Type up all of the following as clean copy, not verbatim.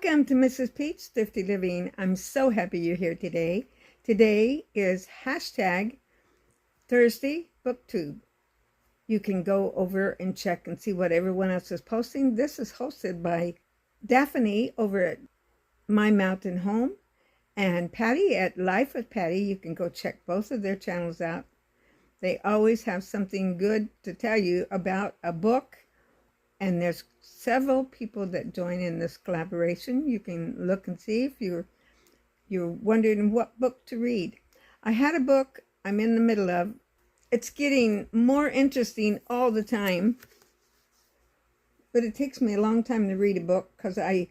Welcome to Mrs. Pete's Thrifty Living. I'm so happy you're here today. Today is hashtag Thursday BookTube. You can go over and check and see what everyone else is posting. This is hosted by Daphne over at My Mountain Home and Patty at Life with Patty. You can go check both of their channels out. They always have something good to tell you about a book. And there's several people that join in this collaboration. You can look and see if you're wondering what book to read. I had a book I'm in the middle of. It's getting more interesting all the time. But it takes me a long time to read a book because I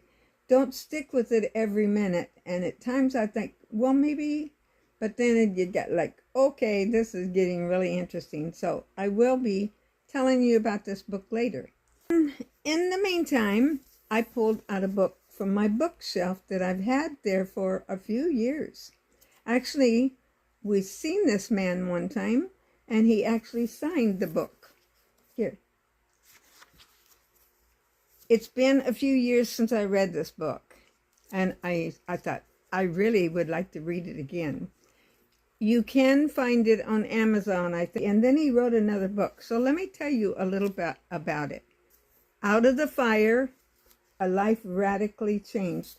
don't stick with it every minute. And at times I think, well, maybe. But then you get like, okay, this is getting really interesting. So I will be telling you about this book later. In the meantime, I pulled out a book from my bookshelf that I've had there for a few years. Actually, we've seen this man one time, and he actually signed the book. Here. It's been a few years since I read this book, and I thought I really would like to read it again. You can find it on Amazon, I think. And then he wrote another book. So let me tell you a little bit about it. Out of the Fire, A Life Radically Changed.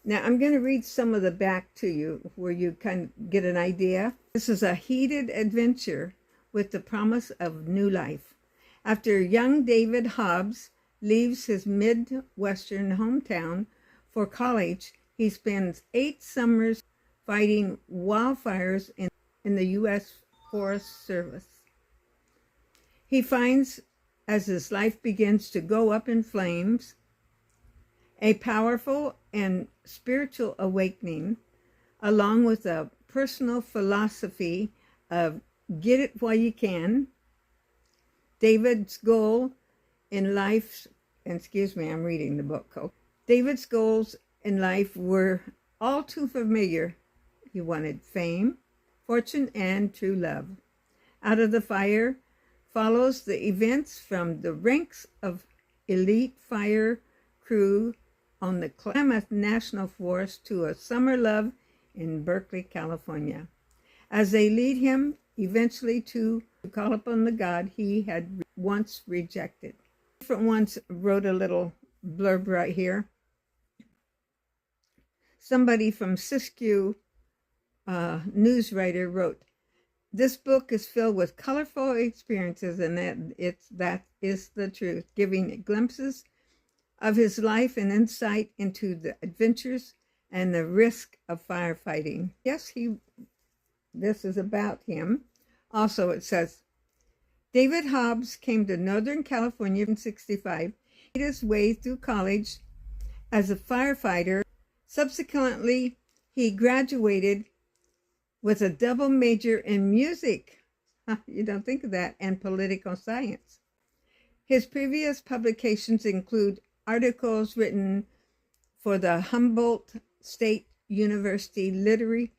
Now, I'm going to read some of the back to you where you kind of get an idea. This is a heated adventure with the promise of new life. After young David Hobbs leaves his Midwestern hometown for college, he spends 8 summers fighting wildfires in the U.S. Forest Service. He finds, as his life begins to go up in flames, a powerful and spiritual awakening, along with a personal philosophy of get it while you can. David's goal in life, I'm reading the book. David's goals in life were all too familiar. He wanted fame, fortune, and true love. Out of the Fire follows the events from the ranks of elite fire crew on the Klamath National Forest to a summer love in Berkeley, California, as they lead him eventually to call upon the God he had once rejected. Different ones wrote a little blurb right here. Somebody from Siskiyou news writer wrote, "This book is filled with colorful experiences, and that is the truth, giving glimpses of his life and insight into the adventures and the risk of firefighting." Yes, this is about him. Also, it says, David Hobbs came to Northern California in 1965. He made his way through college as a firefighter. Subsequently, he graduated with a double major in music. You don't think of that, and political science. His previous publications include articles written for the Humboldt State University Literary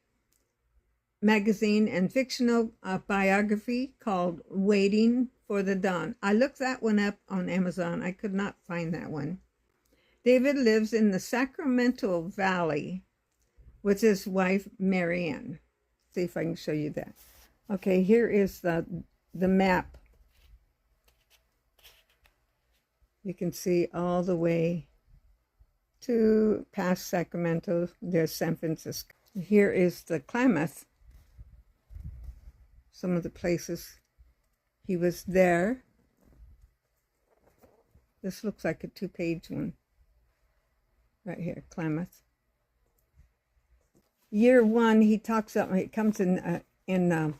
Magazine and fictional biography called Waiting for the Dawn. I looked that one up on Amazon. I could not find that one. David lives in the Sacramento Valley with his wife, Marianne. See if I can show you that. Okay, here is the map. You can see all the way to past Sacramento. There's San Francisco. Here is the Klamath. Some of the places he was there. This looks like a 2-page one. Right here, Klamath. Year 1, he talks about, it comes in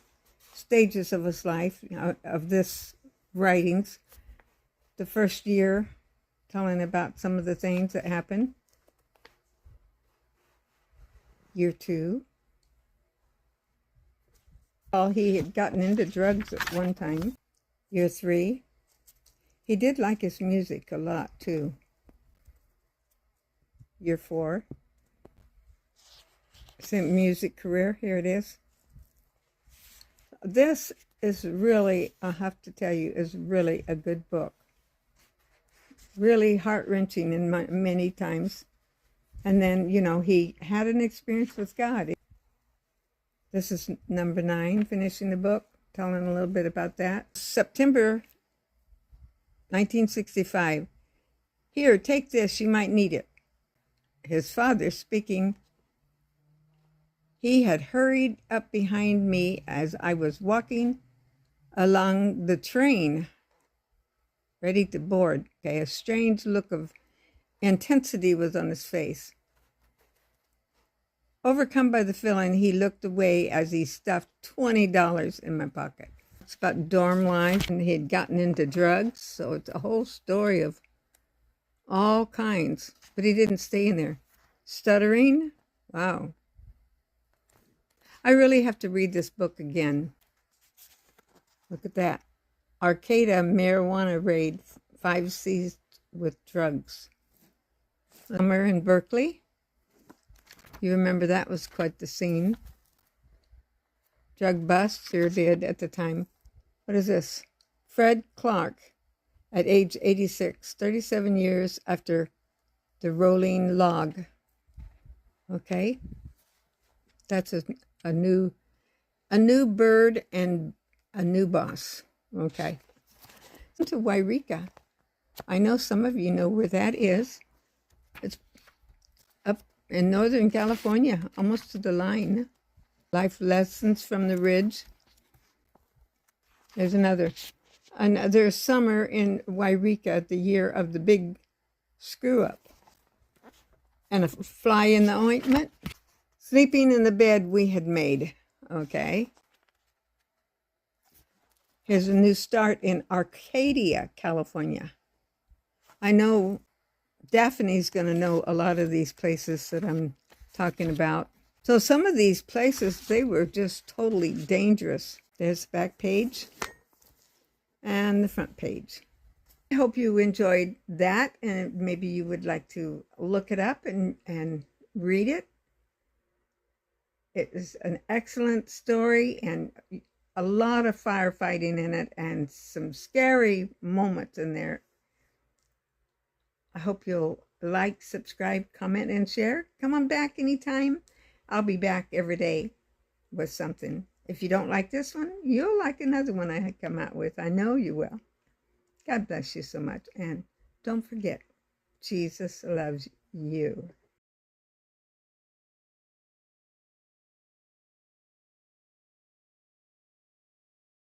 stages of his life, of this writings. The first year, telling about some of the things that happened. Year 2. Well, he had gotten into drugs at one time. Year 3. He did like his music a lot, too. Year 4. Music career, here it is. This is really, I have to tell you, is really a good book. Really heart-wrenching in many times. And then, you know, he had an experience with God. This is number 9, finishing the book, telling a little bit about that. September 1965. Here, take this, you might need it. His father speaking. He had hurried up behind me as I was walking along the train, ready to board. Okay, a strange look of intensity was on his face. Overcome by the feeling, he looked away as he stuffed $20 in my pocket. It's about dorm life, and he had gotten into drugs, so it's a whole story of all kinds. But he didn't stay in there. Stuttering? Wow. I really have to read this book again. Look at that. Arcata marijuana raid, 5 seized with drugs. Summer in Berkeley. You remember that was quite the scene. Drug bust, sure did at the time. What is this? Fred Clark, at age 86, 37 years after the rolling log. Okay. That's a new bird and a new boss. Okay. To Wairika. I know some of you know where that is. It's up in Northern California, almost to the line. Life lessons from the ridge. There's another summer in Wairika, the year of the big screw up. And a fly in the ointment. Sleeping in the bed we had made. Okay. Here's a new start in Arcadia, California. I know Daphne's going to know a lot of these places that I'm talking about. So some of these places, they were just totally dangerous. There's the back page and the front page. I hope you enjoyed that, and maybe you would like to look it up and read it. It is an excellent story and a lot of firefighting in it and some scary moments in there. I hope you'll like, subscribe, comment, and share. Come on back anytime. I'll be back every day with something. If you don't like this one, you'll like another one I come out with. I know you will. God bless you so much. And don't forget, Jesus loves you.